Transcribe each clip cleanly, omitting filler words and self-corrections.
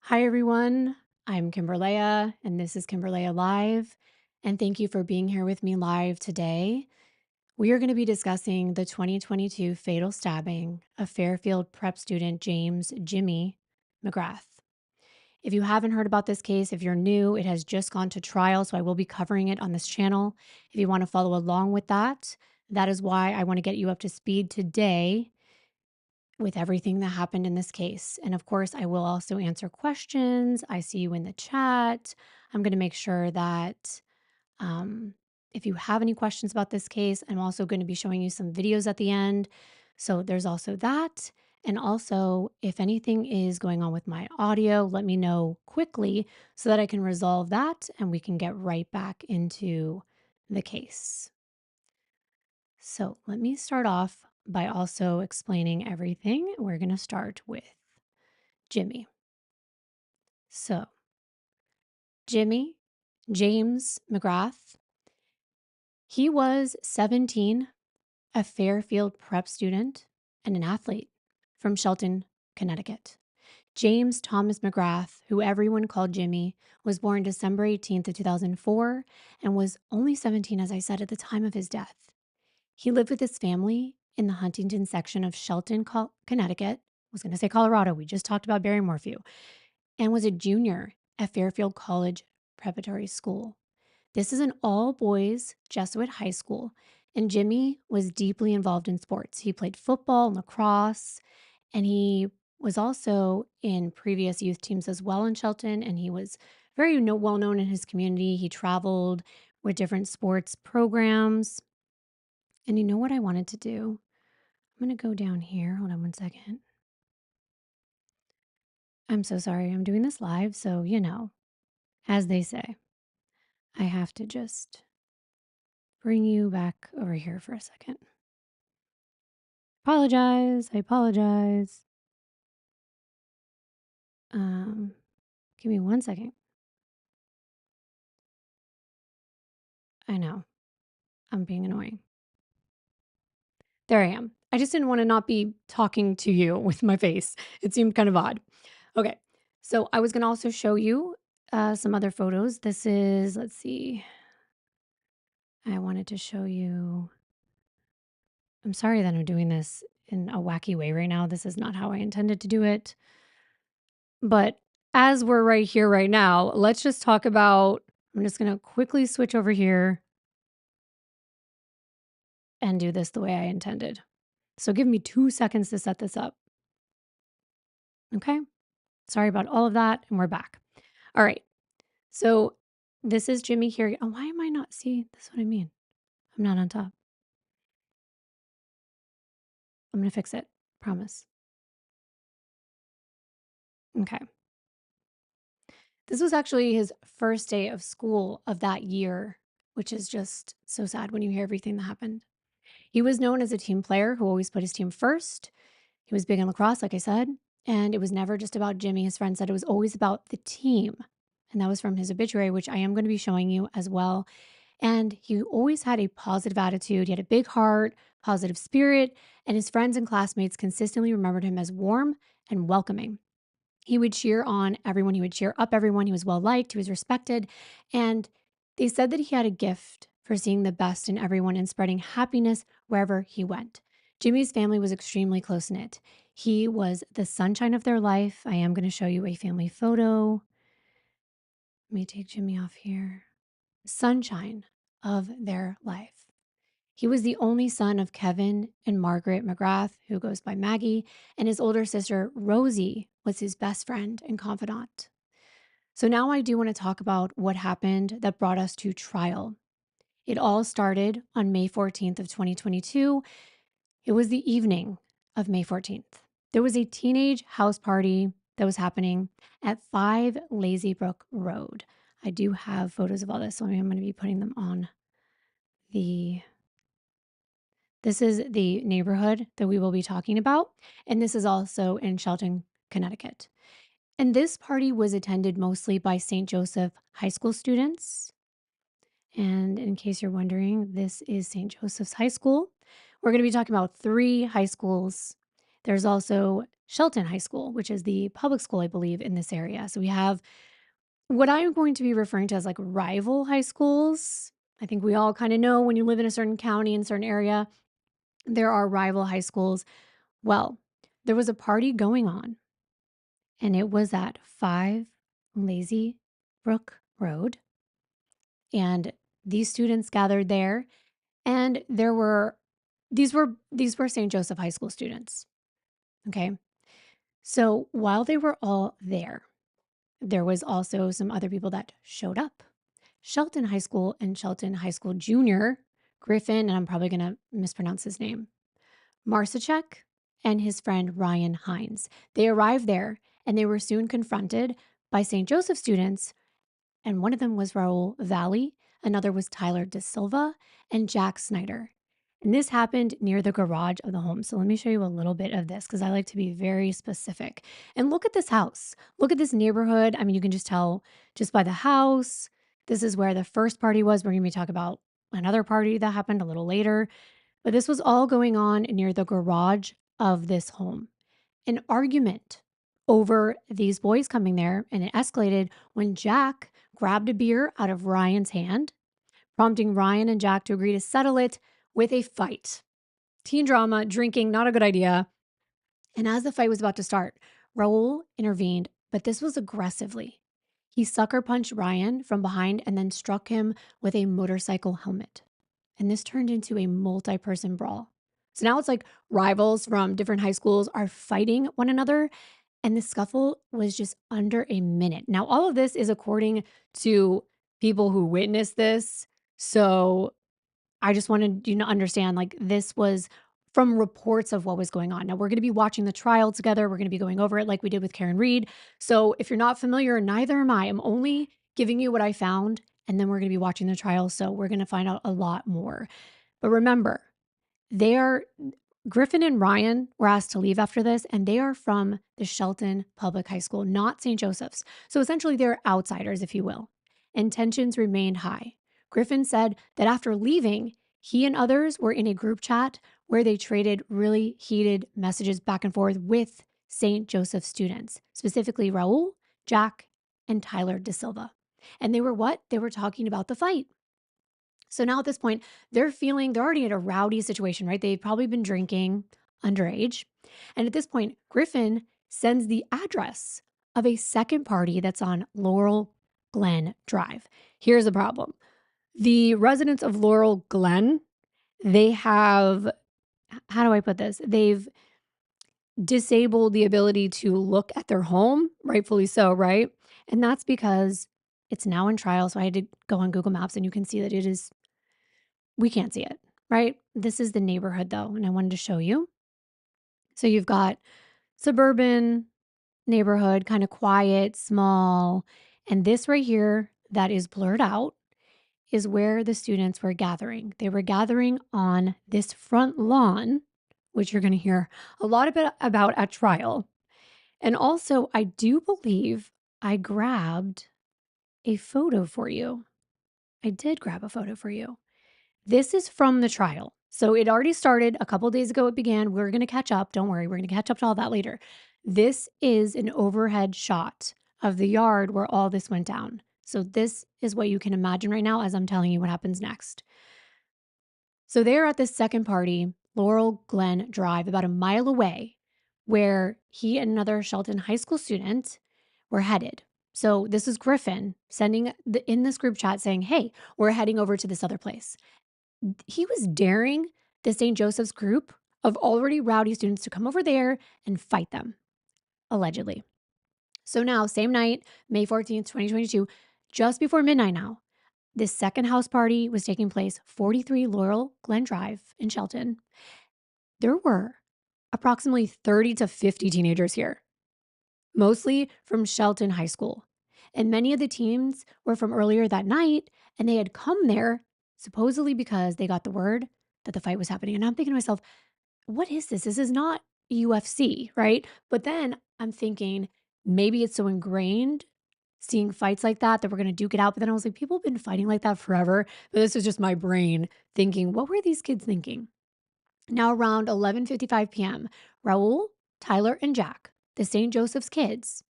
Hi, everyone. I'm Kimbyrleigha, and this is Kimbyrleigha Live. And thank you for being here with me live today. We are going to be discussing the 2022 fatal stabbing of Fairfield Prep student James Jimmy McGrath. If you haven't heard about this case, if you're new, it has just gone to trial, so I will be covering it on this channel. If you want to follow along with that, that is why I want to get you up to speed today with everything that happened in this case. And of course, I will also answer questions. I see you in the chat. I'm going to make sure that um, if you have any questions about this case, I'm also going to be showing you some videos at the end. So there's also that. And also, if anything is going on with my audio, let me know quickly so that I can resolve that and we can get right back into the case. So let me start off by also explaining everything. We're going to start with Jimmy. So, Jimmy, James McGrath, he was 17, a Fairfield Prep student, and an athlete from Shelton, Connecticut. James Thomas McGrath, who everyone called Jimmy, was born December 18th of 2004 and was only 17, as I said, at the time of his death. He lived with his family in the Huntington section of Shelton, Connecticut. I was going to say Colorado. We just talked about Barrymore Few. And was a junior at Fairfield College Preparatory School. This is an all boys Jesuit high school. And Jimmy was deeply involved in sports. He played football and lacrosse, and he was also in previous youth teams as well in Shelton. And he was very well known in his community. He traveled with different sports programs. And you know what I wanted to do? I'm going to go down here. Hold on one second. I'm so sorry. I'm doing this live. So, as they say, I have to just bring you back over here for a second. Apologize. I apologize. Um, Give me one second. I know I'm being annoying. There I am. I just didn't want to not be talking to you with my face. It seemed kind of odd. Okay. So I was going to also show you some other photos. This is, let's see. I wanted to show you. I'm sorry that I'm doing this in a wacky way right now. This is not how I intended to do it. But as we're right here, right now, let's just talk about. I'm just going to quickly switch over here and do this the way I intended. So give me 2 seconds to set this up. Okay. Sorry about all of that. And we're back. All right. So this is Jimmy here. Oh, why am I not? See, that's what I mean. I'm not on top. I'm going to fix it. Promise. Okay. This was actually his first day of school of that year, which is just so sad when you hear everything that happened. He was known as a team player who always put his team first. He was big in lacrosse, like I said, and it was never just about Jimmy. His friend said it was always about the team. And that was from his obituary, which I am going to be showing you as well. And he always had a positive attitude. He had a big heart, positive spirit, and his friends and classmates consistently remembered him as warm and welcoming. He would cheer on everyone. He would cheer up everyone. He was well liked. He was respected. And they said that he had a gift for seeing the best in everyone and spreading happiness wherever he went. Jimmy's family was extremely close knit. He was the sunshine of their life. I am going to show you a family photo. Let me take Jimmy off here. Sunshine of their life. He was the only son of Kevin and Margaret McGrath, who goes by Maggie, and his older sister, Rosie, was his best friend and confidant. So now I do want to talk about what happened that brought us to trial. It all started on May 14th of 2022. It was the evening of May 14th. There was a teenage house party that was happening at 5 Lazy Brook Road. I do have photos of all this, so I'm going to be putting them on the This is the neighborhood that we will be talking about, and this is also in Shelton, Connecticut. And this party was attended mostly by St. Joseph High School students. And in case you're wondering, this is St. Joseph's High School. We're going to be talking about 3 high schools. There's also Shelton High School, which is the public school, I believe, in this area. So we have what I'm going to be referring to as like rival high schools. I think we all kind of know when you live in a certain county, in a certain area, there are rival high schools. Well, there was a party going on, and it was at 5 Lazy Brook Road. And these students gathered there, and these were St. Joseph High School students. Okay. So while they were all there was also some other people that showed up. Shelton High School and Shelton High School Junior, Griffin, and I'm probably going to mispronounce his name, Marsachek, and his friend Ryan Hines. They arrived there and they were soon confronted by St. Joseph students, and one of them was Raul Valle, another was Tyler De Silva, and Jack Snyder. And this happened near the garage of the home. So let me show you a little bit of this because I like to be very specific. And look at this house. Look at this neighborhood. I mean, you can just tell just by the house. This is where the first party was. We're going to be talking about another party that happened a little later. But this was all going on near the garage of this home. An argument over these boys coming there, and it escalated when Jack grabbed a beer out of Ryan's hand, prompting Ryan and Jack to agree to settle it with a fight. Teen drama, drinking, not a good idea. And as the fight was about to start, Raul intervened, but this was aggressively. He sucker punched Ryan from behind and then struck him with a motorcycle helmet. And this turned into a multi-person brawl. So now it's like rivals from different high schools are fighting one another. And the scuffle was just under a minute. Now, all of this is according to people who witnessed this. So I just wanted you to understand, like, this was from reports of what was going on. Now, we're going to be watching the trial together. We're going to be going over it like we did with Karen Reed. So if you're not familiar, neither am I. I'm only giving you what I found, and then we're going to be watching the trial. So we're going to find out a lot more. But remember, they are Griffin and Ryan were asked to leave after this, and they are from the Shelton Public High School, not St. Joseph's. So essentially, they're outsiders, if you will. And tensions remained high. Griffin said that after leaving, he and others were in a group chat where they traded really heated messages back and forth with St. Joseph students, specifically Raul, Jack, and Tyler De Silva. And they were what? They were talking about the fight. So now at this point, they're already in a rowdy situation, right? They've probably been drinking underage. And at this point, Griffin sends the address of a second party that's on Laurel Glen Drive. Here's the problem. The residents of Laurel Glen, they have, how do I put this? They've disabled the ability to look at their home, rightfully so, right? And that's because it's now in trial. So I had to go on Google Maps and you can see that we can't see it, right? This is the neighborhood though, and I wanted to show you. So you've got suburban neighborhood, kind of quiet, small, and this right here that is blurred out is where the students were gathering. They were gathering on this front lawn, which you're going to hear a lot about at trial. And also, I do believe I grabbed a photo for you. I did grab a photo for you. This is from the trial. So it already started a couple days ago. It began. We're going to catch up. Don't worry. We're going to catch up to all that later. This is an overhead shot of the yard where all this went down. So this is what you can imagine right now as I'm telling you what happens next. So they're at this second party, Laurel Glen Drive, about a mile away, where he and another Shelton High School student were headed. So this is Griffin sending in this group chat saying, hey, we're heading over to this other place. He was daring the St. Joseph's group of already rowdy students to come over there and fight them, allegedly. So now, same night, May 14th, 2022, just before midnight now, this second house party was taking place, 43 Laurel Glen Drive in Shelton. There were approximately 30 to 50 teenagers here, mostly from Shelton High School. And many of the teens were from earlier that night, and they had come there supposedly because they got the word that the fight was happening. And I'm thinking to myself, what is this? This is not UFC, right? But then I'm thinking maybe it's so ingrained seeing fights like that we're going to duke it out. But then I was like, people have been fighting like that forever. But this is just my brain thinking, what were these kids thinking? Now around 11:55 p.m., Raul Tyler and Jack, the St. Joseph's kids,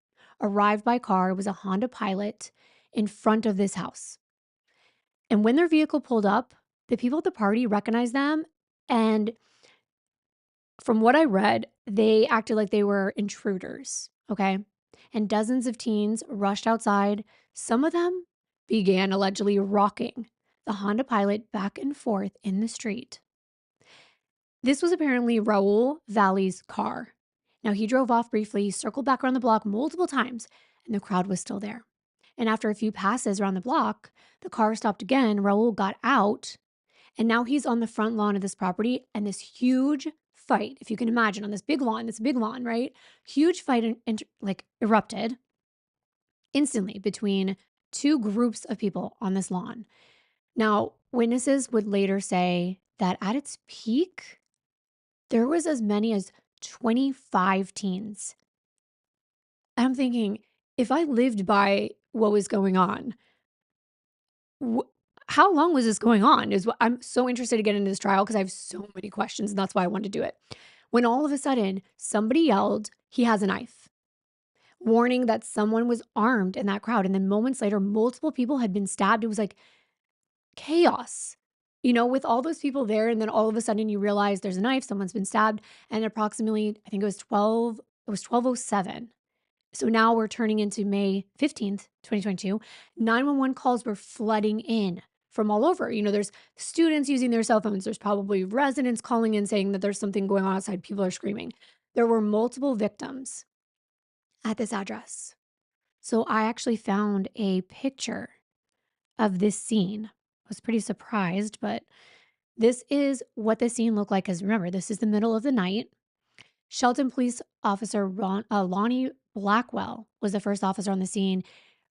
arrived by car. It was a Honda Pilot in front of this house. And when their vehicle pulled up, the people at the party recognized them. And from what I read, they acted like they were intruders. Okay. And dozens of teens rushed outside. Some of them began allegedly rocking the Honda Pilot back and forth in the street. This was apparently Raul Valle's car. Now, he drove off briefly, circled back around the block multiple times, and the crowd was still there. And after a few passes around the block, the car stopped again. Raul got out, and now he's on the front lawn of this property, and this huge fight, if you can imagine, on this big lawn, right? Huge fight erupted instantly between two groups of people on this lawn. Now, witnesses would later say that at its peak, there was as many as 25 teens. I'm thinking, if I lived by what was going on, wh- how long was this going on? Is what I'm so interested to get into this trial because I have so many questions, and that's why I wanted to do it. When all of a sudden somebody yelled, "He has a knife," warning that someone was armed in that crowd. And then moments later, multiple people had been stabbed. It was like chaos, with all those people there. And then all of a sudden you realize there's a knife, someone's been stabbed. And approximately, I think it was 12:07. So now we're turning into May 15th, 2022. 911 calls were flooding in from all over. There's students using their cell phones. There's probably residents calling in saying that there's something going on outside. People are screaming. There were multiple victims at this address. So I actually found a picture of this scene. I was pretty surprised, but this is what the scene looked like. Because remember, this is the middle of the night. Shelton police officer Lonnie Blackwell was the first officer on the scene,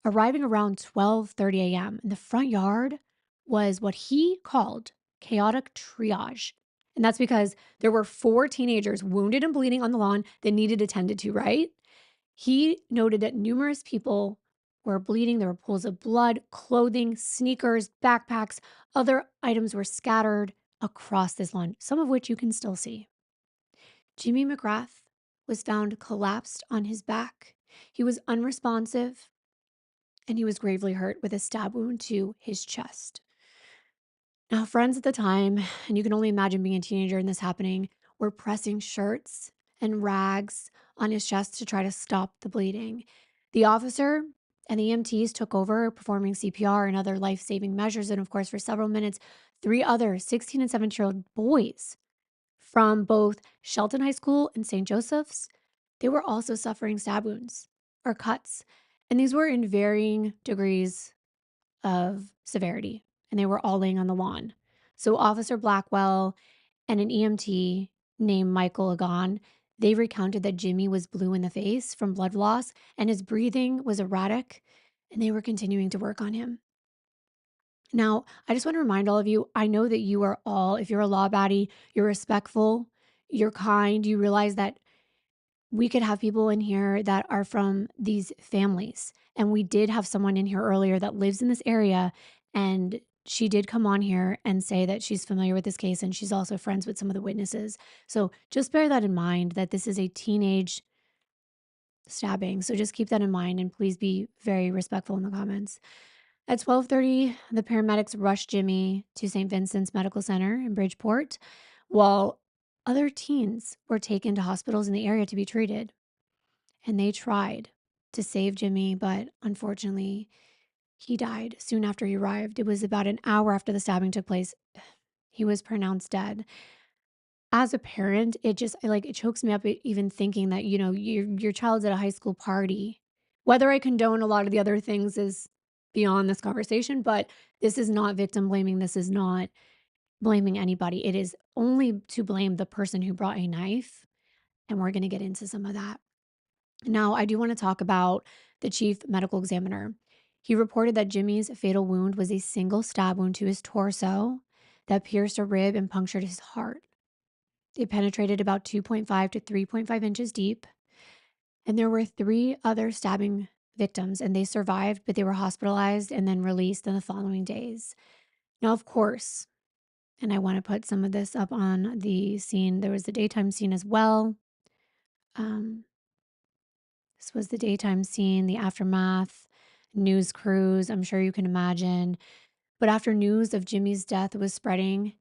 arriving around 12:30 a.m. And the front yard was what he called chaotic triage. And that's because there were 4 teenagers wounded and bleeding on the lawn that needed attended to, right? He noted that numerous people were bleeding. There were pools of blood, clothing, sneakers, backpacks. Other items were scattered across this lawn, some of which you can still see. Jimmy McGrath was found collapsed on his back. He was unresponsive and he was gravely hurt with a stab wound to his chest. Now, friends at the time, and you can only imagine being a teenager and this happening, were pressing shirts and rags on his chest to try to stop the bleeding. The officer and the EMTs took over, performing CPR and other life saving measures. And of course, for several minutes, 3 other 16 and 17-year-old boys from both Shelton High School and St. Joseph's, they were also suffering stab wounds or cuts. And these were in varying degrees of severity, and they were all laying on the lawn. So Officer Blackwell and an EMT named Michael Agon, they recounted that Jimmy was blue in the face from blood loss and his breathing was erratic, and they were continuing to work on him. Now, I just want to remind all of you, I know that you are all, if you're a law baddie, you're respectful, you're kind, you realize that we could have people in here that are from these families. And we did have someone in here earlier that lives in this area. And she did come on here and say that she's familiar with this case and she's also friends with some of the witnesses. So just bear that in mind that this is a teenage stabbing. So just keep that in mind and please be very respectful in the comments. At 12:30, the paramedics rushed Jimmy to St. Vincent's Medical Center in Bridgeport, while other teens were taken to hospitals in the area to be treated. And they tried to save Jimmy, but unfortunately, he died soon after he arrived. It was about an hour after the stabbing took place. He was pronounced dead. As a parent, it chokes me up even thinking that, your child's at a high school party. Whether I condone a lot of the other things is beyond this conversation, but this is not victim blaming. This is not blaming anybody. It is only to blame the person who brought a knife. And we're going to get into some of that. Now, I do want to talk about the chief medical examiner. He reported that Jimmy's fatal wound was a single stab wound to his torso that pierced a rib and punctured his heart. It penetrated about 2.5 to 3.5 inches deep. And there were 3 other stabbing victims, and they survived, but they were hospitalized and then released in the following days. Now, of course, and I want to put some of this up on the scene, there was the daytime scene as well. Um, this was the daytime scene, the aftermath, news crews. I'm sure you can imagine. But after news of Jimmy's death was spreading,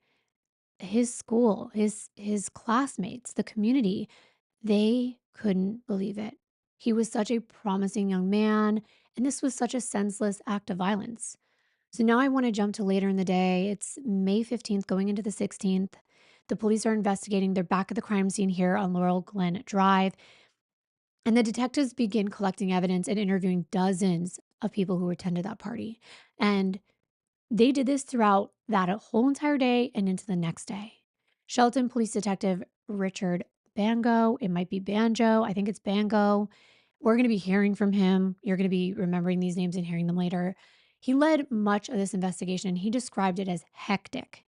his school, his classmates, the community, they couldn't believe it. He was such a promising young man, and this was such a senseless act of violence. So now I want to jump to later in the day. It's May 15th, going into the 16th. The police are investigating. They're back at the crime scene here on Laurel Glen Drive. And the detectives begin collecting evidence and interviewing dozens of people who attended that party. And they did this throughout that whole entire day and into the next day. Shelton Police Detective Richard Bango, it might be Banjo, I think it's Bango. We're going to be hearing from him. You're going to be remembering these names and hearing them later. He led much of this investigation and he described it as hectic.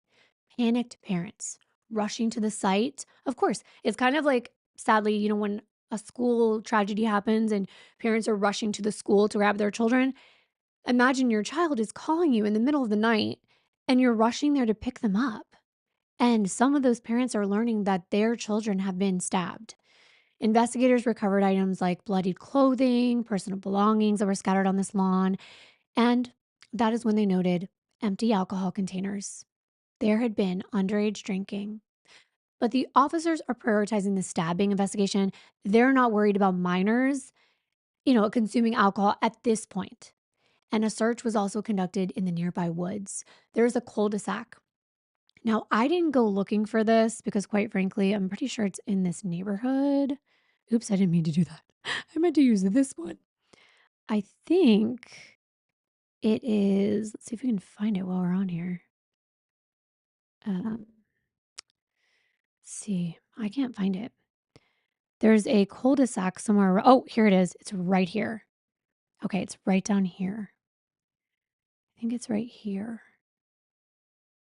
Panicked parents rushing to the site. Of course, it's kind of like, sadly, when a school tragedy happens and parents are rushing to the school to grab their children. Imagine your child is calling you in the middle of the night and you're rushing there to pick them up. And some of those parents are learning that their children have been stabbed. Investigators recovered items like bloodied clothing, personal belongings that were scattered on this lawn, and that is when they noted empty alcohol containers. There had been underage drinking. But the officers are prioritizing the stabbing investigation. They're not worried about minors, consuming alcohol at this point. And a search was also conducted in the nearby woods. There's a cul-de-sac. Now, I didn't go looking for this because, quite frankly, I'm pretty sure it's in this neighborhood. Oops, I didn't mean to do that. I meant to use this one. I think it is. Let's see if we can find it while we're on here. Let's see. I can't find it. There's a cul-de-sac somewhere. Oh, here it is. It's right here. Okay, it's right down here. I think it's right here.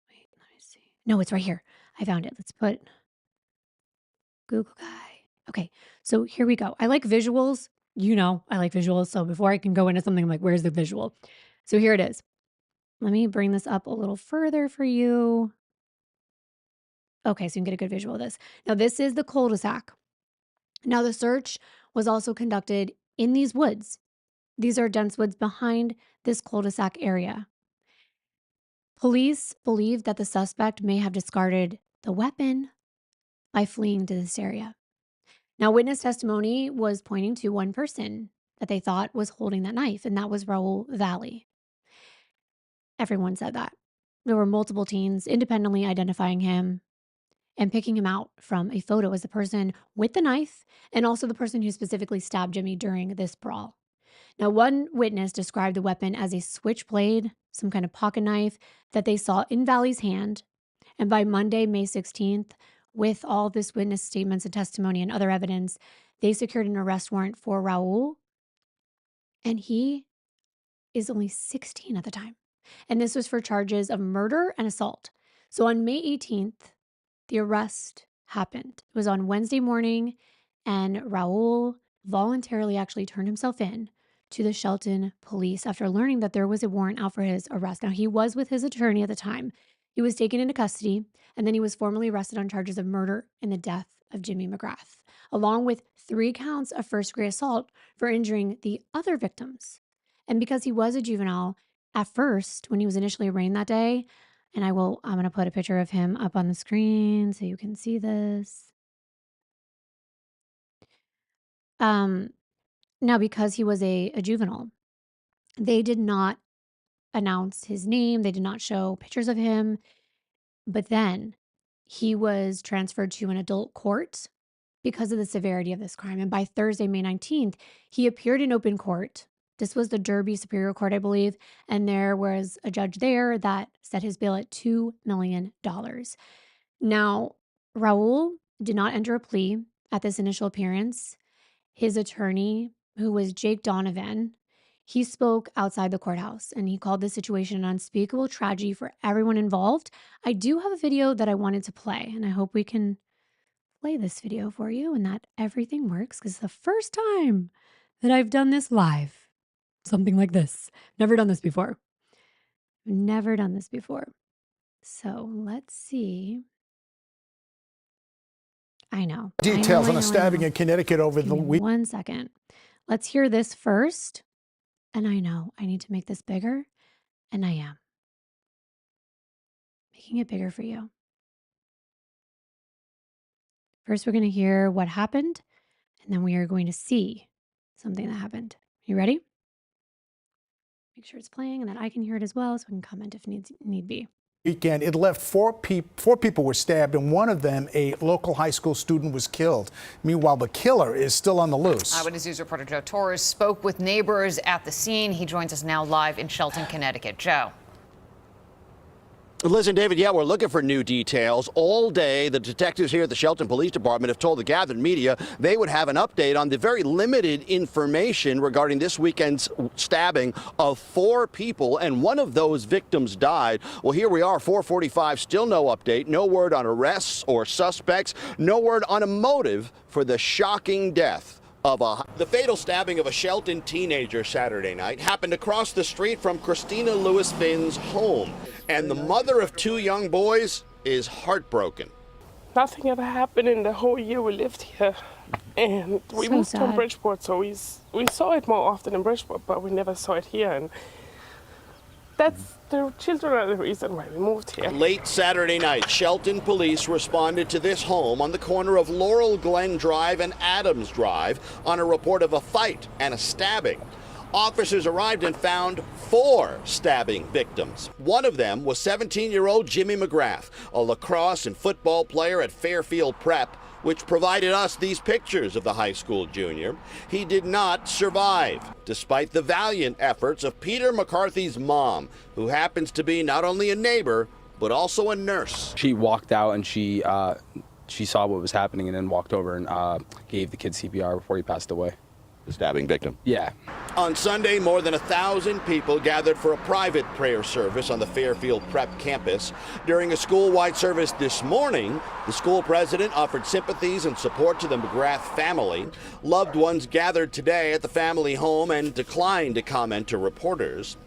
Wait, let me see. No, it's right here. I found it. Let's put Google guy. Okay, so here we go. I like visuals. I like visuals. So before I can go into something, I'm like, where's the visual? So here it is. Let me bring this up a little further for you. Okay, so you can get a good visual of this. Now, this is the cul-de-sac. Now, the search was also conducted in these woods. These are dense woods behind this cul-de-sac area. Police believe that the suspect may have discarded the weapon by fleeing to this area. Now, witness testimony was pointing to one person that they thought was holding that knife, and that was Raul Valle. Everyone said that. There were multiple teens independently identifying him and picking him out from a photo as the person with the knife and also the person who specifically stabbed Jimmy during this brawl. Now, one witness described the weapon as a switchblade, some kind of pocket knife that they saw in Valle's hand. And by Monday, May 16th, with all this witness statements and testimony and other evidence, they secured an arrest warrant for Raul. And he is only 16 at the time. And this was for charges of murder and assault. So on May 18th, the arrest happened. It was on Wednesday morning, and Raul voluntarily actually turned himself in to the Shelton police after learning that there was a warrant out for his arrest. Now, he was with his attorney at the time. He was taken into custody, and then he was formally arrested on charges of murder in the death of Jimmy McGrath, along with 3 counts of first-degree assault for injuring the other victims. And because he was a juvenile, at first, when he was initially arraigned that day, and I'm going to put a picture of him up on the screen so you can see this. Um, Now, because he was a juvenile, they did not announce his name. They did not show pictures of him. But then he was transferred to an adult court because of the severity of this crime. And by Thursday, May 19th, he appeared in open court. This was the Derby Superior Court, I believe. And there was a judge there that set his bail at $2 million. Now, Raul did not enter a plea at this initial appearance. His attorney, who was Jake Donovan, he spoke outside the courthouse and he called this situation an unspeakable tragedy for everyone involved. I do have a video that I wanted to play, and I hope we can play this video for you and that everything works because it's the first time that I've done this live. Something like this. Never done this before. Never done this before. So let's see. I know. Details I on a know, I stabbing know. in Connecticut over Give the me week. 1 second. Let's hear this first. And I know I need to make this bigger, and I am making it bigger for you. First, we're going to hear what happened, and then we are going to see something that happened. You ready? Make sure it's playing and that I can hear it as well so I can comment if need be. Weekend, it left four people were stabbed, and one of them, a local high school student, was killed. Meanwhile, the killer is still on the loose. Eyewitness News reporter Joe Torres spoke with neighbors at the scene. He joins us now live in Shelton, Connecticut. Joe. Liz and David, yeah, we're looking for new details. All day, the detectives here at the Shelton Police Department have told the gathered media they would have an update on the very limited information regarding this weekend's stabbing of 4 people, and one of those victims died. Well, here we are, 4:45, still no update, no word on arrests or suspects, no word on a motive for the shocking death. The fatal stabbing of a Shelton teenager Saturday night happened across the street from Christina Lewis Finn's home, and the mother of 2 young boys is heartbroken. Nothing ever happened in the whole year we lived here, and we So moved sad. from Bridgeport, so we saw it more often in Bridgeport, but we never saw it here, and the children are the reason why we moved here. Late Saturday night, Shelton police responded to this home on the corner of Laurel Glen Drive and Adams Drive on a report of a fight and a stabbing. Officers arrived and found 4 stabbing victims. One of them was 17-year-old Jimmy McGrath, a lacrosse and football player at Fairfield Prep, which provided us these pictures of the high school junior. He did not survive, despite the valiant efforts of Peter McCarthy's mom, who happens to be not only a neighbor, but also a nurse. She walked out and she saw what was happening and then walked over and gave the kid CPR before he passed away. The stabbing victim. Yeah. On Sunday, more than 1,000 people gathered for a private prayer service on the Fairfield Prep campus. During a school-wide service this morning, the school president offered sympathies and support to the McGrath family. Loved ones gathered today at the family home and declined to comment to reporters.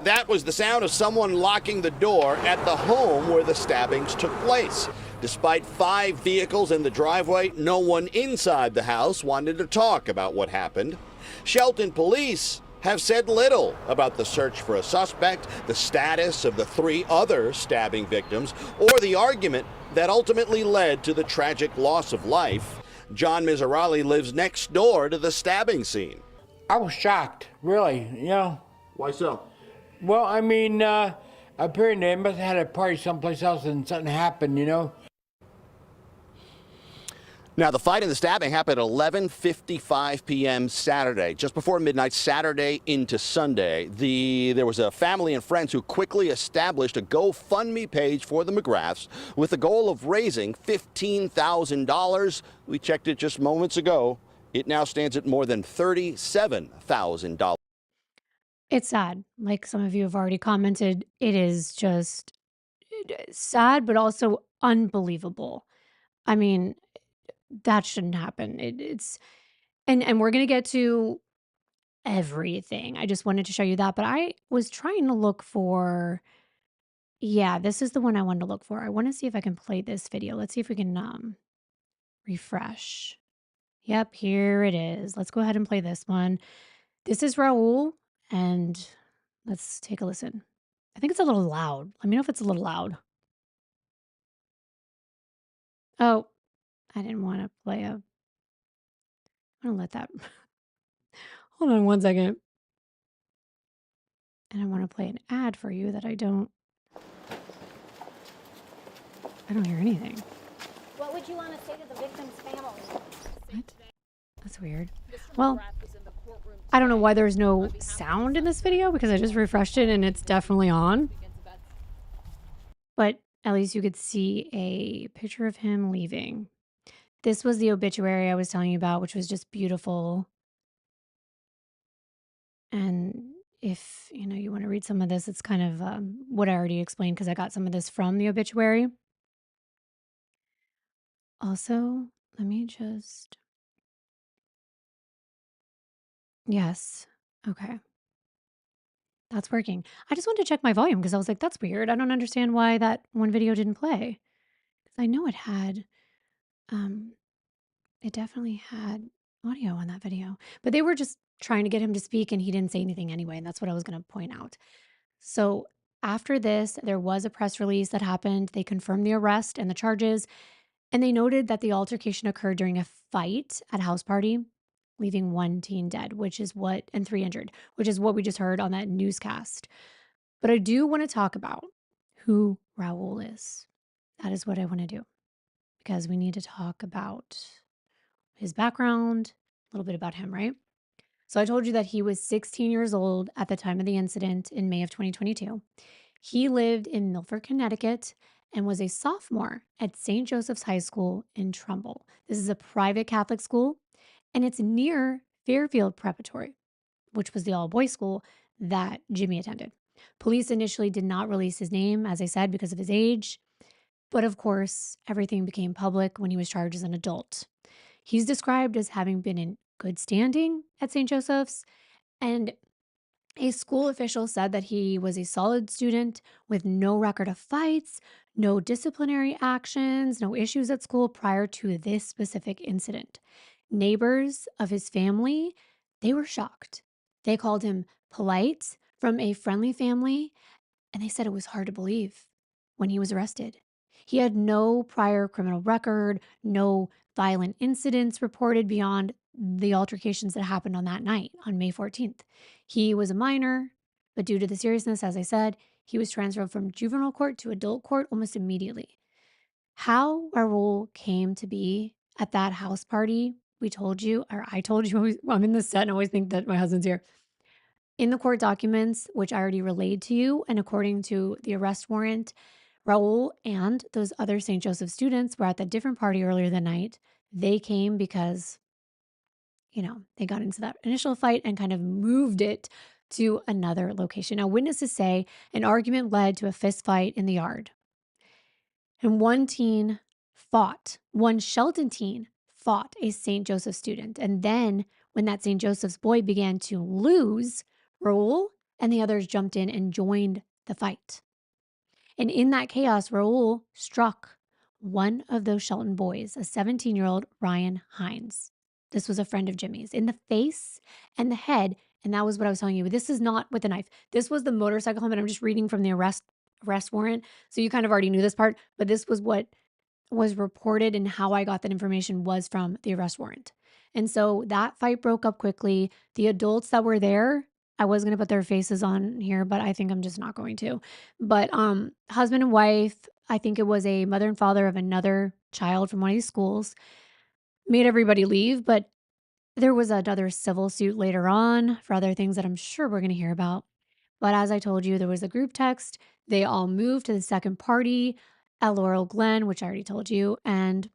That was the sound of someone locking the door at the home where the stabbings took place. Despite 5 vehicles in the driveway, no one inside the house wanted to talk about what happened. Shelton police have said little about the search for a suspect, the status of the 3 other stabbing victims, or the argument that ultimately led to the tragic loss of life. John Miserali lives next door to the stabbing scene. I was shocked, really, Why so? Well, I mean, apparently they must have had a party someplace else and something happened, Now, the fight and the stabbing happened at 11:55 p.m. Saturday, just before midnight, Saturday into Sunday. There was a family and friends who quickly established a GoFundMe page for the McGraths with the goal of raising $15,000. We checked it just moments ago. It now stands at more than $37,000. It's sad. Like some of you have already commented, it is just sad, but also unbelievable. I mean, that shouldn't happen. And we're gonna get to everything. I just wanted to show you that, but I was trying to look for. Yeah, this is the one I wanted to look for. I want to see if I can play this video. Let's see if we can refresh. Yep, here it is. Let's go ahead and play this one. This is Raul, and let's take a listen. I think it's a little loud. Let me know if it's a little loud. Oh, I didn't want to play a. I'm gonna let that. Hold on 1 second. And I want to play an ad for you that I don't hear anything. What would you want to say to the victim's family? What? That's weird. Well, I don't know why there's no sound in this video because I just refreshed it and it's definitely on. But at least you could see a picture of him leaving. This was the obituary I was telling you about, which was just beautiful. And if you want to read some of this, it's kind of what I already explained because I got some of this from the obituary. Also, let me just. Yes. Okay. That's working. I just wanted to check my volume because I was like, that's weird. I don't understand why that one video didn't play. Because I know it had. Um, it definitely had audio on that video, but they were just trying to get him to speak and he didn't say anything anyway. And that's what I was going to point out. So after this, there was a press release that happened. They confirmed the arrest and the charges, and they noted that the altercation occurred during a fight at a house party, leaving one teen dead, and three injured, which is what we just heard on that newscast. But I do want to talk about who Raul is. That is what I want to do because we need to talk about his background, a little bit about him, right? So I told you that he was 16 years old at the time of the incident in May of 2022. He lived in Milford, Connecticut, and was a sophomore at St. Joseph's High School in Trumbull. This is a private Catholic school, and it's near Fairfield Preparatory, which was the all boys school that Jimmy attended. Police initially did not release his name, as I said, because of his age. But of course, everything became public when he was charged as an adult. He's described as having been in good standing at St. Joseph's, and a school official said that he was a solid student with no record of fights, no disciplinary actions, no issues at school prior to this specific incident. Neighbors of his family, they were shocked. They called him polite from a friendly family, and they said it was hard to believe when he was arrested. He had no prior criminal record, no violent incidents reported beyond the altercations that happened on that night on May 14th. He was a minor, but due to the seriousness, as I said, he was transferred from juvenile court to adult court almost immediately. How Raul came to be at that house party, we told you, or I told you, I'm in the set and I always think that my husband's here. In the court documents, which I already relayed to you, and according to the arrest warrant, Raul and those other St. Joseph students were at the different party earlier that night. They came because, they got into that initial fight and kind of moved it to another location. Now, witnesses say an argument led to a fist fight in the yard. And one Shelton teen fought a St. Joseph student. And then when that St. Joseph's boy began to lose, Raul and the others jumped in and joined the fight. And in that chaos, Raul struck one of those Shelton boys, a 17-year-old Ryan Hines. This was a friend of Jimmy's, in the face and the head. And that was what I was telling you. This is not with a knife. This was the motorcycle helmet. I'm just reading from the arrest warrant. So you kind of already knew this part, but this was what was reported, and how I got that information was from the arrest warrant. And so that fight broke up quickly. The adults that were there, I was going to put their faces on here, but I think I'm just not going to. But husband and wife, I think it was a mother and father of another child from one of these schools, made everybody leave. But there was another civil suit later on for other things that I'm sure we're going to hear about. But as I told you, there was a group text. They all moved to the second party at Laurel Glen, which I already told you. And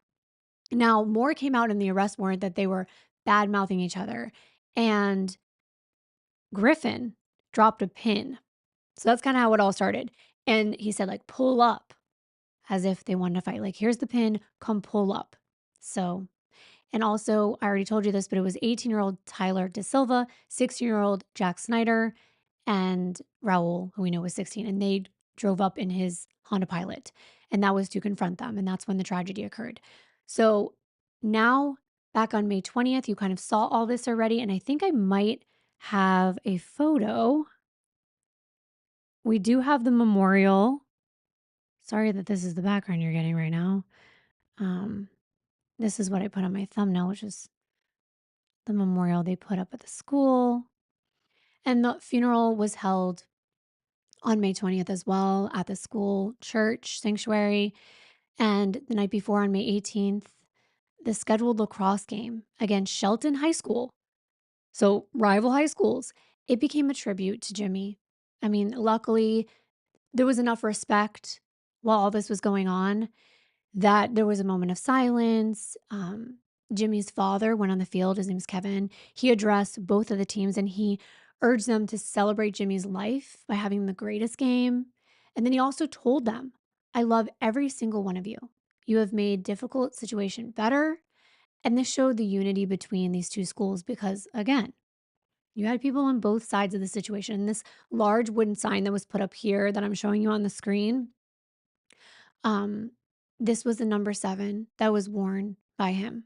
now more came out in the arrest warrant that they were bad mouthing each other. And Griffin dropped a pin. So that's kind of how it all started. And he said, like, pull up, as if they wanted to fight. Like, here's the pin, come pull up. So, and also, I already told you this, but it was 18-year-old Tyler De Silva, 16-year-old Jack Snyder, and Raul, who we know was 16. And they drove up in his Honda Pilot. And that was to confront them. And that's when the tragedy occurred. So now, back on May 20th, you kind of saw all this already. And I think I might have a photo. We do have the memorial. Sorry that this is the background you're getting right now. This is what I put on my thumbnail, which is the memorial they put up at the school. And the funeral was held on May 20th as well at the school church sanctuary. And the night before, on May 18th, the scheduled lacrosse game against Shelton High School, so rival high schools, it became a tribute to Jimmy. I mean, luckily, there was enough respect while all this was going on that there was a moment of silence. Jimmy's father went on the field. His name's Kevin. He addressed both of the teams and he urged them to celebrate Jimmy's life by having the greatest game. And then he also told them, I love every single one of you. You have made difficult situation better. And this showed the unity between these two schools because, again, you had people on both sides of the situation. This large wooden sign that was put up here that I'm showing you on the screen, this was the number 7 that was worn by him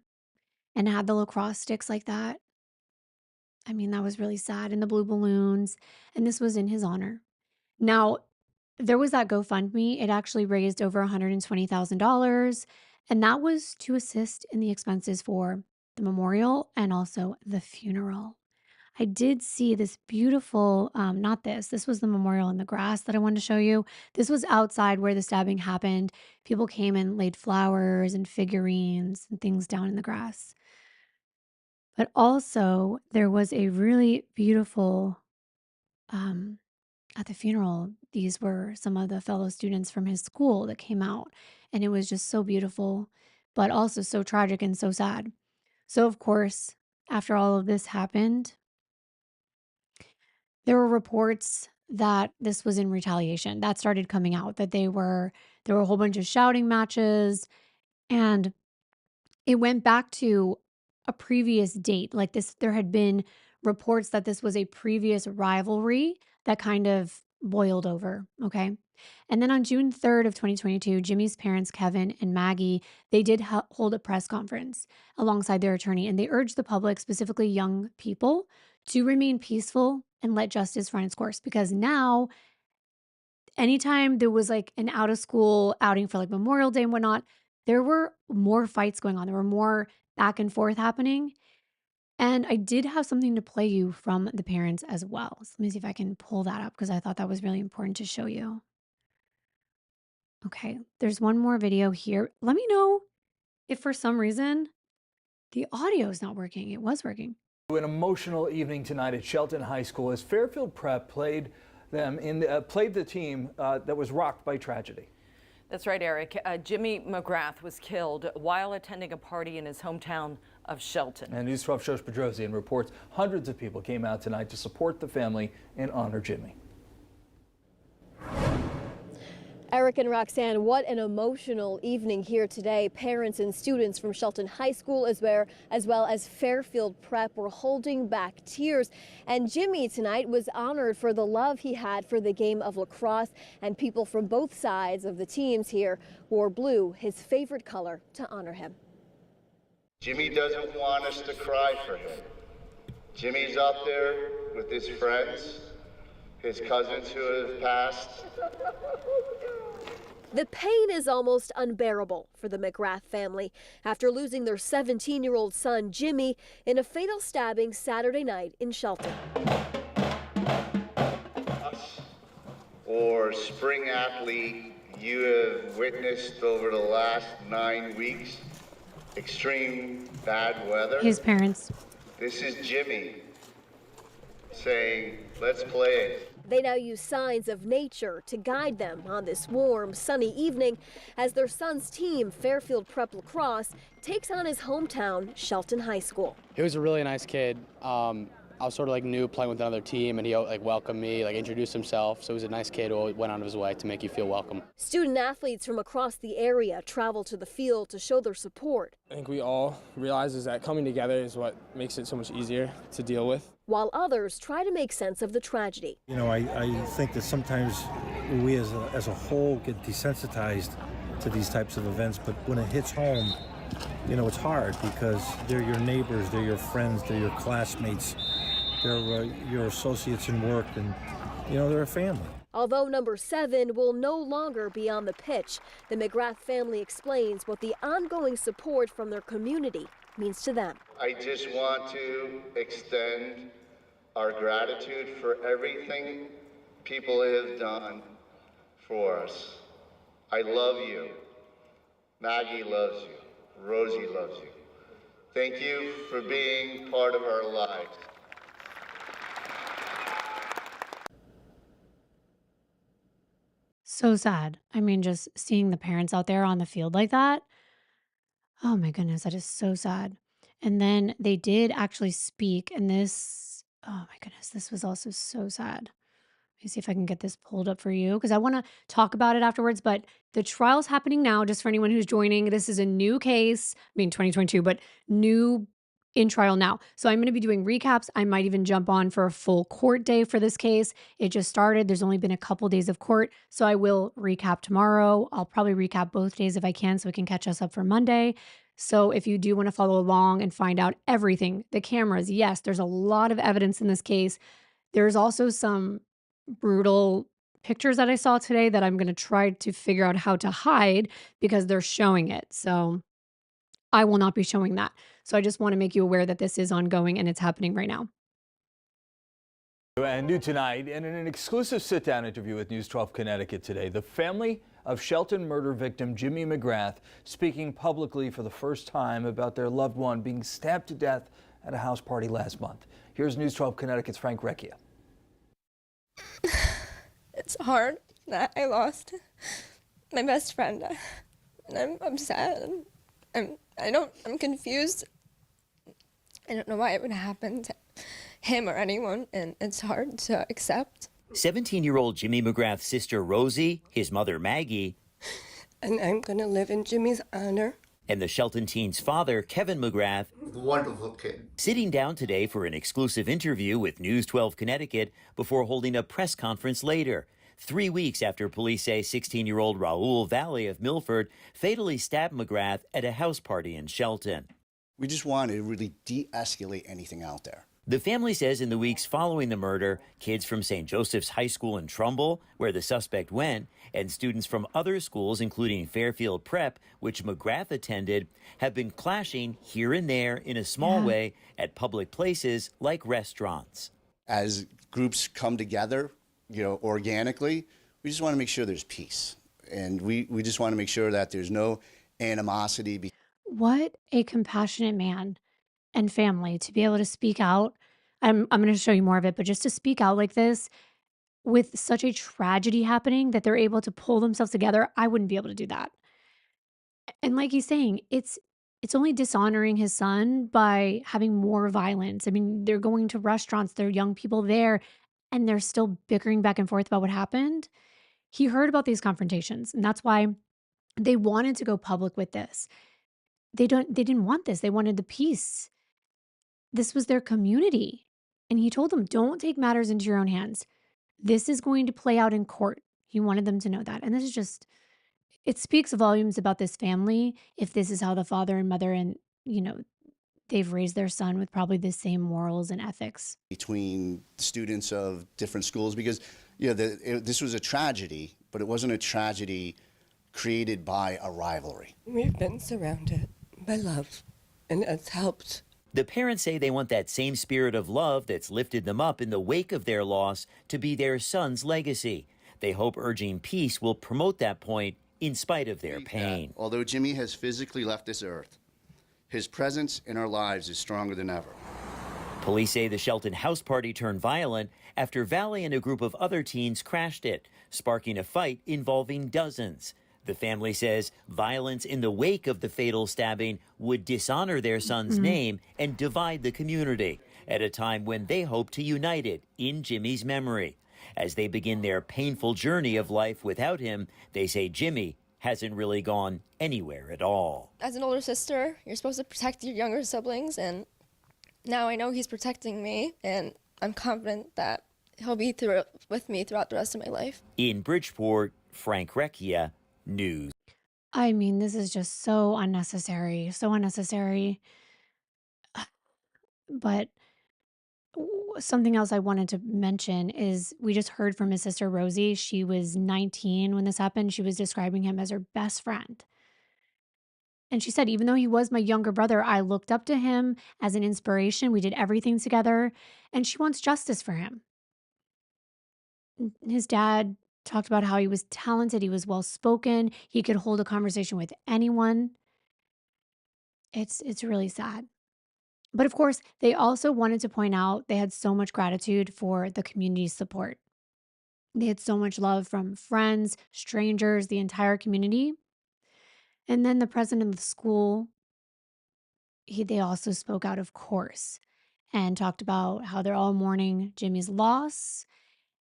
and had the lacrosse sticks like that. I mean, that was really sad, and the blue balloons, and this was in his honor. Now, there was that GoFundMe. It actually raised over $120,000, and that was to assist in the expenses for the memorial and also the funeral. I did see this beautiful, not this, this was the memorial in the grass that I wanted to show you. This was outside where the stabbing happened. People came and laid flowers and figurines and things down in the grass. But also, there was a really beautiful, um, at the funeral, these were some of the fellow students from his school that came out, and it was just so beautiful, but also so tragic and so sad. So, of course, after all of this happened, there were reports that this was in retaliation. That started coming out that there were a whole bunch of shouting matches, and it went back to a previous date. Like this, there had been reports that this was a previous rivalry that kind of boiled over. Okay. And then on June 3rd of 2022, Jimmy's parents, Kevin and Maggie, they did hold a press conference alongside their attorney, and they urged the public, specifically young people, to remain peaceful and let justice run its course. Because now, anytime there was like an out of school outing for like Memorial Day and whatnot, there were more fights going on. There were more back and forth happening. And I did have something to play you from the parents as well. So let me see if I can pull that up because I thought that was really important to show you. Okay, there's one more video here. Let me know if for some reason the audio is not working. It was working. An emotional evening tonight at Shelton High School as Fairfield Prep played the team that was rocked by tragedy. That's right, Eric. Jimmy McGrath was killed while attending a party in his hometown of Shelton. And News 12 shows Pedrosian reports hundreds of people came out tonight to support the family and honor Jimmy. Eric and Roxanne, what an emotional evening here today. Parents and students from Shelton High School as well as Fairfield Prep were holding back tears. And Jimmy tonight was honored for the love he had for the game of lacrosse, and people from both sides of the teams here wore blue, his favorite color, to honor him. Jimmy doesn't want us to cry for him. Jimmy's out there with his friends, his cousins who have passed. The pain is almost unbearable for the McGrath family after losing their 17-year-old son, Jimmy, in a fatal stabbing Saturday night in Shelton. Or spring athlete you have witnessed over the last 9 weeks, extreme bad weather. His parents. This is Jimmy saying, let's play. They now use signs of nature to guide them on this warm, sunny evening as their son's team, Fairfield Prep Lacrosse, takes on his hometown, Shelton High School. He was a really nice kid. I was sort of like new playing with another team, and he like welcomed me, like introduced himself. So he was a nice kid who went out of his way to make you feel welcome. Student athletes from across the area travel to the field to show their support. I think we all realize is that coming together is what makes it so much easier to deal with. While others try to make sense of the tragedy. You know, I think that sometimes we as a whole get desensitized to these types of events, but when it hits home, you know, it's hard because they're your neighbors, they're your friends, they're your classmates, they're your associates in work, and, you know, they're a family. Although number 7 will no longer be on the pitch, the McGrath family explains what the ongoing support from their community means to them. I just want to extend our gratitude for everything people have done for us. I love you. Maggie loves you. Rosie loves you. Thank you for being part of our lives. So sad. I mean, just seeing the parents out there on the field like that. Oh my goodness, that is so sad. And then they did actually speak, and this, oh my goodness, this was also so sad. Let me see if I can get this pulled up for you because I want to talk about it afterwards. But the trial's happening now, just for anyone who's joining. This is a new case, I mean, 2022, but new in trial now. So I'm going to be doing recaps. I might even jump on for a full court day for this case. It just started. There's only been a couple days of court. So I will recap tomorrow. I'll probably recap both days if I can so we can catch us up for Monday. So if you do want to follow along and find out everything, the cameras, yes, there's a lot of evidence in this case. There's also some brutal pictures that I saw today that I'm going to try to figure out how to hide because they're showing it. So I will not be showing that. So I just want to make you aware that this is ongoing and it's happening right now. And new tonight, in an exclusive sit-down interview with News 12 Connecticut today, the family of Shelton murder victim Jimmy McGrath speaking publicly for the first time about their loved one being stabbed to death at a house party last month. Here's News 12 Connecticut's Frank Recchia. It's hard that I lost my best friend. And I'm sad. I'm confused. I don't know why it would happen to him or anyone, and it's hard to accept. 17-year-old Jimmy McGrath's sister Rosie, his mother Maggie, And I'm gonna live in Jimmy's honor. and the Shelton teen's father, Kevin McGrath, Wonderful kid. sitting down today for an exclusive interview with News 12 Connecticut before holding a press conference later, 3 weeks after police say 16-year-old Raul Valle of Milford fatally stabbed McGrath at a house party in Shelton. We just wanted to really de-escalate anything out there. The family says in the weeks following the murder, kids from St. Joseph's High School in Trumbull, where the suspect went, and students from other schools, including Fairfield Prep, which McGrath attended, have been clashing here and there in a small way at public places like restaurants. As groups come together, organically, we just want to make sure there's peace. And we just want to make sure that there's no animosity. What a compassionate man and family to be able to speak out. I'm going to show you more of it, but just to speak out like this with such a tragedy happening that they're able to pull themselves together, I wouldn't be able to do that. And like he's saying, it's only dishonoring his son by having more violence. I mean, they're going to restaurants, there are young people there, and they're still bickering back and forth about what happened. He heard about these confrontations, and that's why they wanted to go public with this. They didn't want this. They wanted the peace. This was their community. And he told them, don't take matters into your own hands. This is going to play out in court. He wanted them to know that. And this is just, it speaks volumes about this family if this is how the father and mother and, they've raised their son with probably the same morals and ethics. Between students of different schools, because this was a tragedy, but it wasn't a tragedy created by a rivalry. We've been surrounded by love, and it's helped. The parents say they want that same spirit of love that's lifted them up in the wake of their loss to be their son's legacy. They hope urging peace will promote that point in spite of their pain. Although Jimmy has physically left this earth, his presence in our lives is stronger than ever. Police say the Shelton house party turned violent after Valle and a group of other teens crashed it, sparking a fight involving dozens. The family says violence in the wake of the fatal stabbing would dishonor their son's name and divide the community at a time when they hope to unite it in Jimmy's memory. As they begin their painful journey of life without him, they say Jimmy hasn't really gone anywhere at all. As an older sister, you're supposed to protect your younger siblings, and now I know he's protecting me, and I'm confident that he'll be with me throughout the rest of my life. In Bridgeport, Frank Recchia, News. I mean, this is just so unnecessary, so unnecessary. But something else I wanted to mention is we just heard from his sister Rosie. She was 19 when this happened. She was describing him as her best friend. And she said, even though he was my younger brother, I looked up to him as an inspiration. We did everything together, and she wants justice for him. His dad talked about how he was talented, he was well-spoken, he could hold a conversation with anyone. It's really sad. But of course, they also wanted to point out they had so much gratitude for the community's support. They had so much love from friends, strangers, the entire community. And then the president of the school, they also spoke out, of course, and talked about how they're all mourning Jimmy's loss.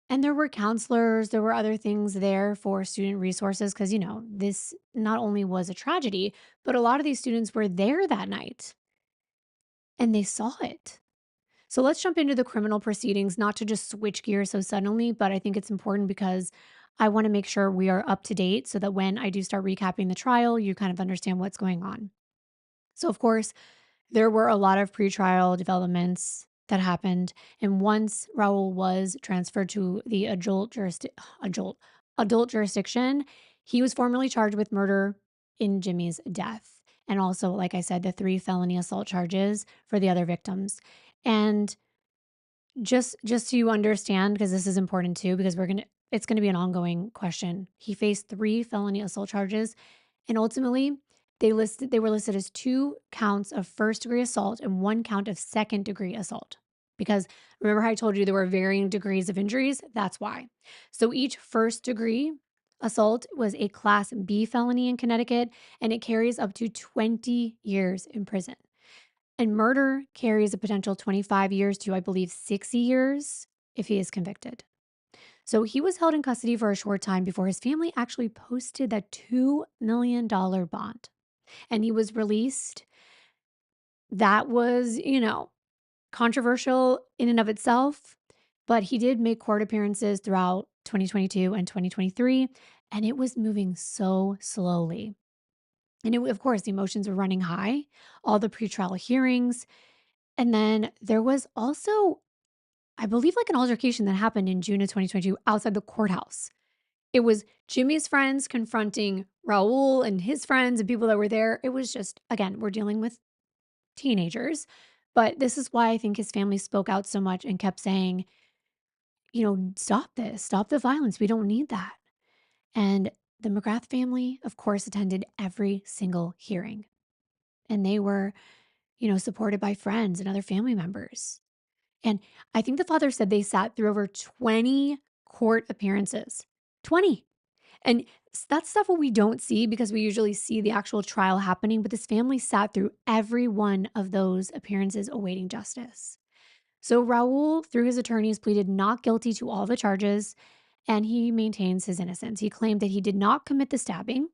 And there were counselors, there were other things there for student resources because, this not only was a tragedy, but a lot of these students were there that night and they saw it. So let's jump into the criminal proceedings, not to just switch gears so suddenly, but I think it's important because I want to make sure we are up to date so that when I do start recapping the trial, you kind of understand what's going on. So, of course, there were a lot of pretrial developments that happened. And once Raul was transferred to the adult, adult jurisdiction, he was formally charged with murder in Jimmy's death. And also, like I said, the 3 felony assault charges for the other victims. And just so you understand, because this is important too, because it's gonna be an ongoing question. He faced 3 felony assault charges, and ultimately they were listed as 2 counts of first-degree assault and 1 count of second-degree assault. Because remember how I told you there were varying degrees of injuries? That's why. So each first-degree assault was a Class B felony in Connecticut, and it carries up to 20 years in prison. And murder carries a potential 25 years to, I believe, 60 years if he is convicted. So he was held in custody for a short time before his family actually posted that $2 million bond. And he was released. That was, controversial in and of itself, but he did make court appearances throughout 2022 and 2023, and it was moving so slowly. And of course, the emotions were running high, all the pretrial hearings. And then there was also, I believe, like an altercation that happened in June of 2022 outside the courthouse. It was Jimmy's friends confronting Raul and his friends and people that were there. It was just, again, we're dealing with teenagers. But this is why I think his family spoke out so much and kept saying, stop this, stop the violence. We don't need that. And the McGrath family, of course, attended every single hearing. And they were, supported by friends and other family members. And I think the father said they sat through over 20 court appearances. 20. And that's stuff what we don't see because we usually see the actual trial happening. But this family sat through every one of those appearances awaiting justice. So Raul, through his attorneys, pleaded not guilty to all the charges, and he maintains his innocence. He claimed that he did not commit the stabbing.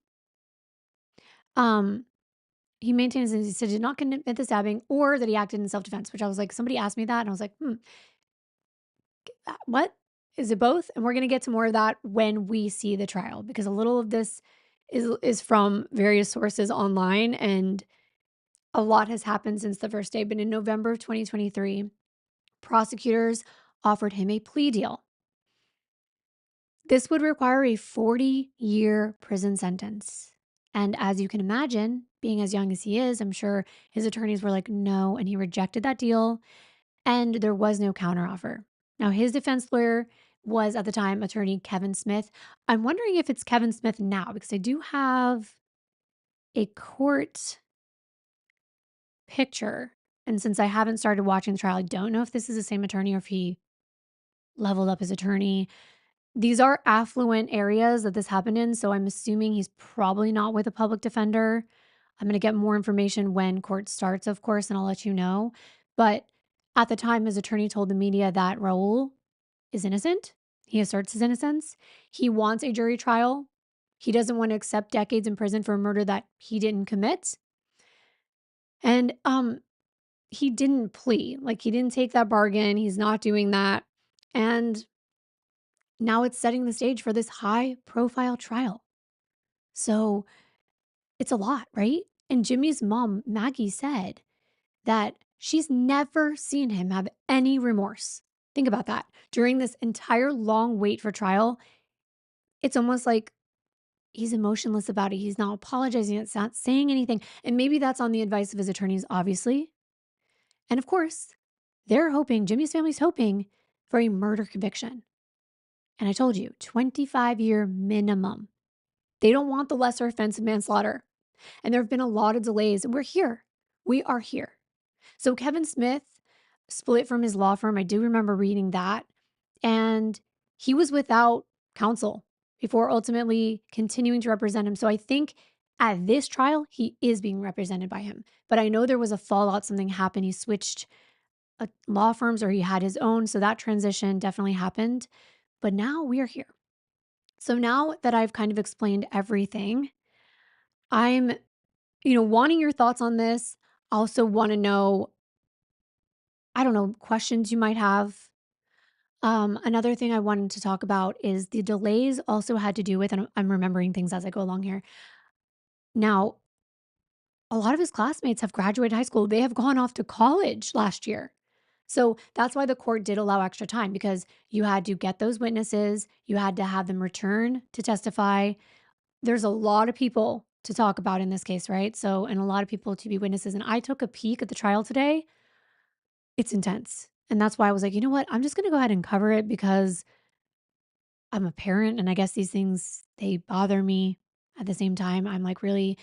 He maintains he said he did not commit the stabbing or that he acted in self-defense, which I was like, somebody asked me that, and I was like, what? Is it both? And we're gonna get to more of that when we see the trial, because a little of this is from various sources online, and a lot has happened since the first day. But in November of 2023, prosecutors offered him a plea deal. This would require a 40-year prison sentence. And as you can imagine, being as young as he is, I'm sure his attorneys were like, no, and he rejected that deal, and there was no counteroffer. Now, his defense lawyer was at the time attorney Kevin Smith. I'm wondering if it's Kevin Smith now, because I do have a court picture. And since I haven't started watching the trial, I don't know if this is the same attorney or if he leveled up his attorney. These are affluent areas that this happened in, so I'm assuming he's probably not with a public defender. I'm going to get more information when court starts, of course, and I'll let you know. But at the time, his attorney told the media that Raul is innocent. He asserts his innocence. He wants a jury trial. He doesn't want to accept decades in prison for a murder that he didn't commit. And he didn't plea. Like, he didn't take that bargain. He's not doing that. And now it's setting the stage for this high profile trial. So it's a lot, right? And Jimmy's mom, Maggie, said that she's never seen him have any remorse. Think about that. During this entire long wait for trial, it's almost like he's emotionless about it. He's not apologizing. It's not saying anything. And maybe that's on the advice of his attorneys, obviously. And of course, they're hoping, Jimmy's family's hoping for a murder conviction. And I told you, 25-year minimum. They don't want the lesser offense of manslaughter. And there have been a lot of delays, and we're here. We are here. So Kevin Smith split from his law firm. I do remember reading that. And he was without counsel before ultimately continuing to represent him. So I think at this trial, he is being represented by him. But I know there was a fallout, something happened. He switched law firms or he had his own. So that transition definitely happened. But now we are here. So now that I've kind of explained everything, I'm, wanting your thoughts on this. I also want to know, I don't know, questions you might have. Another thing I wanted to talk about is the delays also had to do with, and I'm remembering things as I go along here. Now, a lot of his classmates have graduated high school. They have gone off to college last year. So that's why the court did allow extra time because you had to get those witnesses, you had to have them return to testify. There's a lot of people to talk about in this case, right? So, and a lot of people to be witnesses. And I took a peek at the trial today. It's intense. And that's why I was like, you know what? I'm just going to go ahead and cover it because I'm a parent and I guess these things, they bother me. At the same time, I'm like really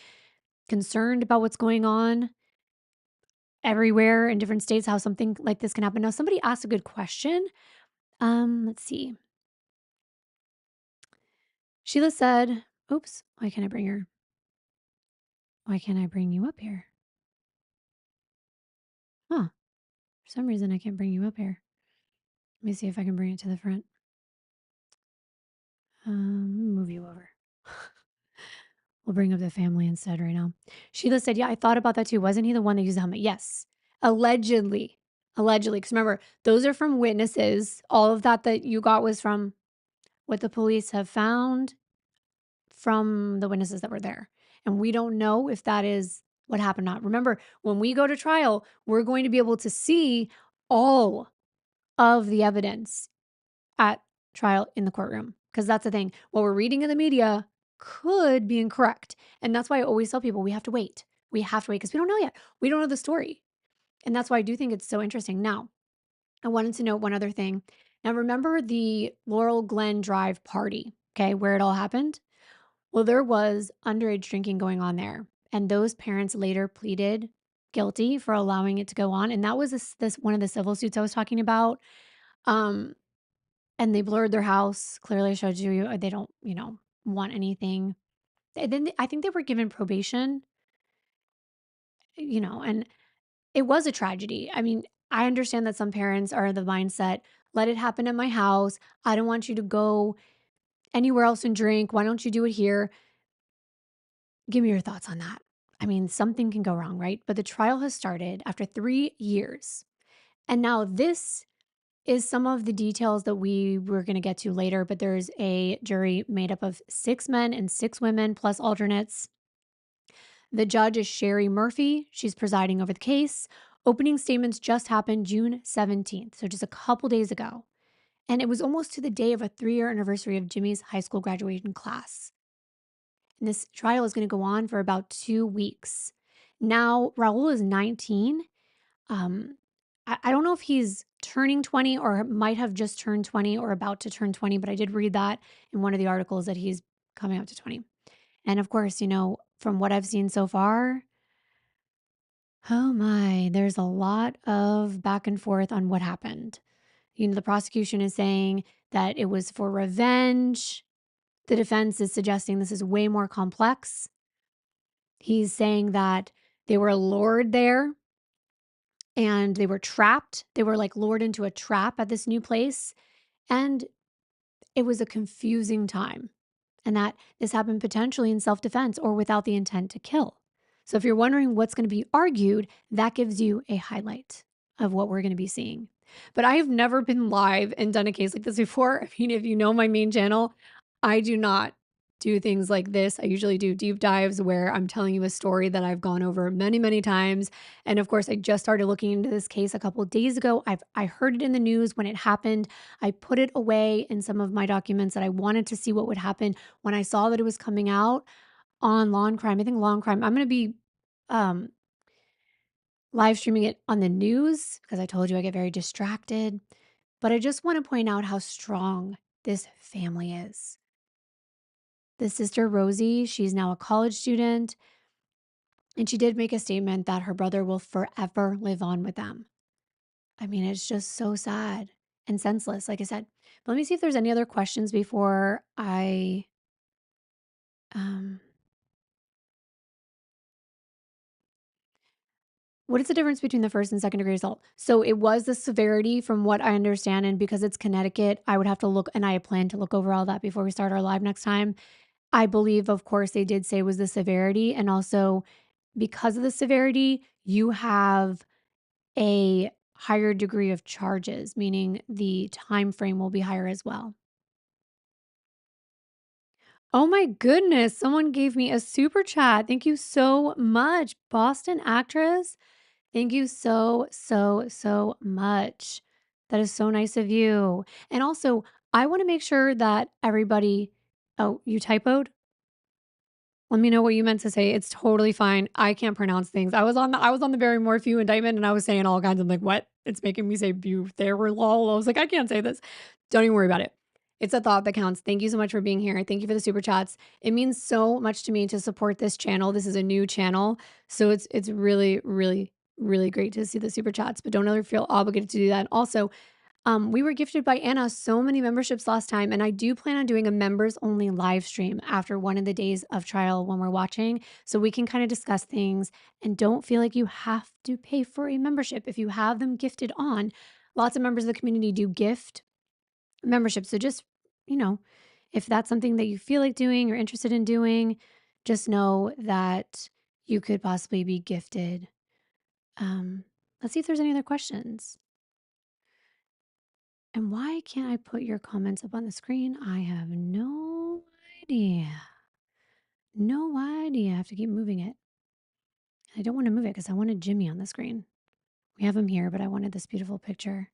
concerned about what's going on everywhere in different states, how something like this can happen. Now, somebody asked a good question. Let's see. Sheila said, oops, why can't I bring her? Why can't I bring you up here? Huh. For some reason, I can't bring you up here. Let me see if I can bring it to the front. Move you over. We'll bring up the family instead right now. Sheila said, yeah, I thought about that too. Wasn't he the one that used the helmet? Yes. Allegedly. Allegedly. Because remember, those are from witnesses. All of that you got was from what the police have found from the witnesses that were there. And we don't know if that is what happened or not. Remember, when we go to trial, we're going to be able to see all of the evidence at trial in the courtroom. Because that's the thing. What we're reading in the media could be incorrect. And that's why I always tell people we have to wait. We have to wait because we don't know yet. We don't know the story. And that's why I do think it's so interesting. Now, I wanted to note one other thing. Now, remember the Laurel Glen Drive party, okay, where it all happened? Well, there was underage drinking going on there. And those parents later pleaded guilty for allowing it to go on. And that was this one of the civil suits I was talking about. Um, and they blurred their house. Clearly showed you they don't, want anything. I think they were given probation, and it was a tragedy. I mean, I understand that some parents are in the mindset, let it happen at my house. I don't want you to go anywhere else and drink. Why don't you do it here? Give me your thoughts on that. I mean, something can go wrong, right? But the trial has started after 3 years. And now this is some of the details that we were going to get to later, but there's a jury made up of 6 men and 6 women plus alternates. The judge is Sherry Murphy. She's presiding over the case. Opening statements just happened June 17th, so just a couple days ago. And it was almost to the day of a 3-year anniversary of Jimmy's high school graduation class. And this trial is going to go on for about 2 weeks. Now, Raul is 19. I don't know if he's turning 20 or might have just turned 20 or about to turn 20, but I did read that in one of the articles that he's coming up to 20. And of course, from what I've seen so far, oh my, there's a lot of back and forth on what happened. The prosecution is saying that it was for revenge. The defense is suggesting this is way more complex. He's saying that they were lured there and they were trapped. They were like lured into a trap at this new place. And it was a confusing time. And that this happened potentially in self-defense or without the intent to kill. So if you're wondering what's going to be argued, that gives you a highlight of what we're going to be seeing. But I have never been live and done a case like this before. I mean, if you know my main channel, I do not do things like this. I usually do deep dives where I'm telling you a story that I've gone over many, many times. And of course, I just started looking into this case a couple of days ago. I heard it in the news when it happened. I put it away in some of my documents that I wanted to see what would happen when I saw that it was coming out on Law and Crime. I think Law and Crime, I'm going to be live streaming it on the news because I told you I get very distracted. But I just want to point out how strong this family is. The sister, Rosie, she's now a college student. And she did make a statement that her brother will forever live on with them. I mean, it's just so sad and senseless, like I said. But let me see if there's any other questions before I what is the difference between the first and second degree assault? So it was the severity from what I understand. And because it's Connecticut, I would have to look, and I plan to look over all that before we start our live next time. I believe, of course, they did say it was the severity. And also because of the severity, you have a higher degree of charges, meaning the time frame will be higher as well. Oh my goodness, someone gave me a super chat. Thank you so much. Boston actress, thank you so, so, so much. That is so nice of you. And also, I want to make sure that everybody, oh, you typoed? Let me know what you meant to say. It's totally fine. I can't pronounce things. I was on the Barrymore Few indictment and I was saying all kinds of like, what? It's making me say Butherolol. I was like, I can't say this. Don't even worry about it. It's a thought that counts. Thank you so much for being here. Thank you for the super chats. It means so much to me to support this channel. This is a new channel. So it's really, really, really great to see the super chats, but don't ever feel obligated to do that. Also, we were gifted by Anna so many memberships last time, and I do plan on doing a members only live stream after one of the days of trial when we're watching, so we can kind of discuss things and don't feel like you have to pay for a membership if you have them gifted on. Lots of members of the community do gift memberships. So just, you know, if that's something that you feel like doing or interested in doing, just know that you could possibly be gifted. Let's see if there's any other questions. And why can't I put your comments up on the screen? I have no idea. No idea. I have to keep moving it. I don't want to move it because I wanted Jimmy on the screen. We have him here, but I wanted this beautiful picture.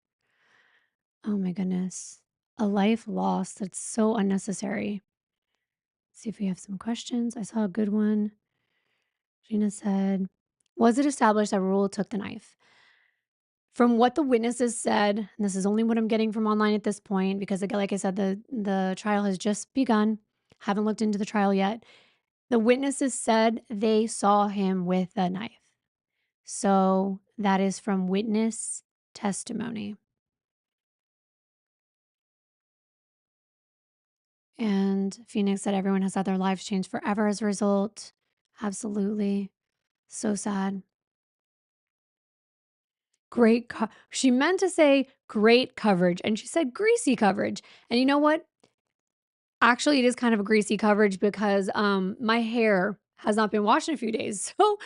Oh my goodness. A life lost. That's so unnecessary. Let's see if we have some questions. I saw a good one. Gina said, was it established that Raul took the knife? From what the witnesses said, and this is only what I'm getting from online at this point, because again, like I said, the trial has just begun. Haven't looked into the trial yet. The witnesses said they saw him with a knife. So that is from witness testimony. And Phoenix said everyone has had their lives changed forever as a result. Absolutely. So sad. She meant to say great coverage, and she said greasy coverage. And you know what? Actually, it is kind of a greasy coverage because my hair has not been washed in a few days. So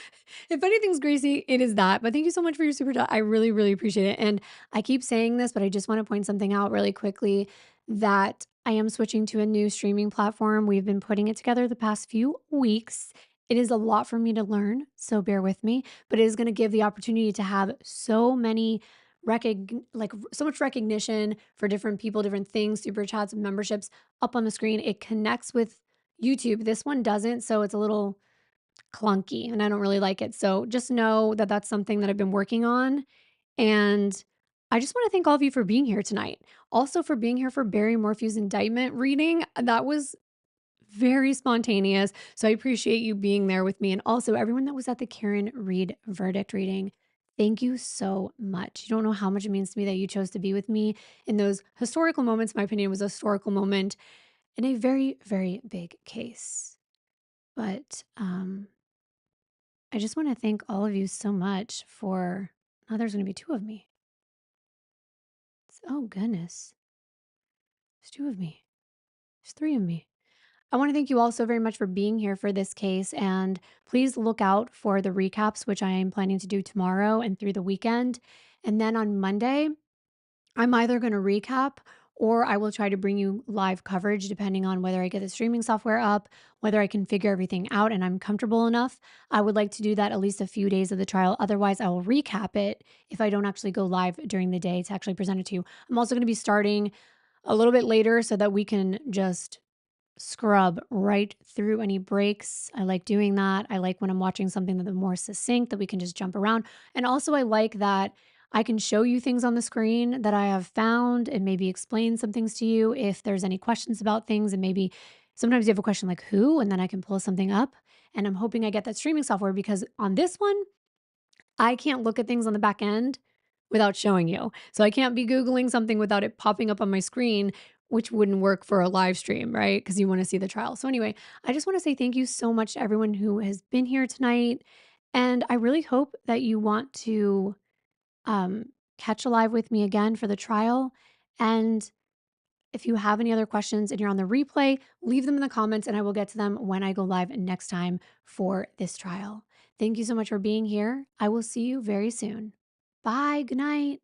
if anything's greasy, it is that. But thank you so much for your super chat. I really, really appreciate it. And I keep saying this, but I just want to point something out really quickly that I am switching to a new streaming platform. We've been putting it together the past few weeks. It is a lot for me to learn, so bear with me, but it is going to give the opportunity to have so many so much recognition for different people, different things, super chats, memberships up on the screen. It connects with YouTube. This one doesn't, so it's a little clunky and I don't really like it. So just know that that's something that I've been working on. And I just want to thank all of you for being here tonight. Also for being here for Barry Morphew's indictment reading. That was very spontaneous. So I appreciate you being there with me. And also everyone that was at the Karen Reed verdict reading. Thank you so much. You don't know how much it means to me that you chose to be with me in those historical moments. My opinion was a historical moment in a very, very big case. But I just want to thank all of you so much for, now there's going to be two of me. Oh, goodness. There's two of me. There's three of me. I want to thank you all so very much for being here for this case. And please look out for the recaps, which I am planning to do tomorrow and through the weekend. And then on Monday, I'm either going to recap or I will try to bring you live coverage depending on whether I get the streaming software up, whether I can figure everything out and I'm comfortable enough. I would like to do that at least a few days of the trial. Otherwise, I will recap it if I don't actually go live during the day to actually present it to you. I'm also going to be starting a little bit later so that we can just scrub right through any breaks. I like doing that. I like when I'm watching something that's more succinct that we can just jump around. And also I like that I can show you things on the screen that I have found and maybe explain some things to you if there's any questions about things. And maybe sometimes you have a question like who, and then I can pull something up. And I'm hoping I get that streaming software because on this one, I can't look at things on the back end without showing you. So I can't be Googling something without it popping up on my screen, which wouldn't work for a live stream, right? Because you want to see the trial. So anyway, I just want to say thank you so much to everyone who has been here tonight. And I really hope that you want to catch a live with me again for the trial. And if you have any other questions and you're on the replay, leave them in the comments and I will get to them when I go live next time for this trial. Thank you so much for being here. I will see you very soon. Bye. Good night.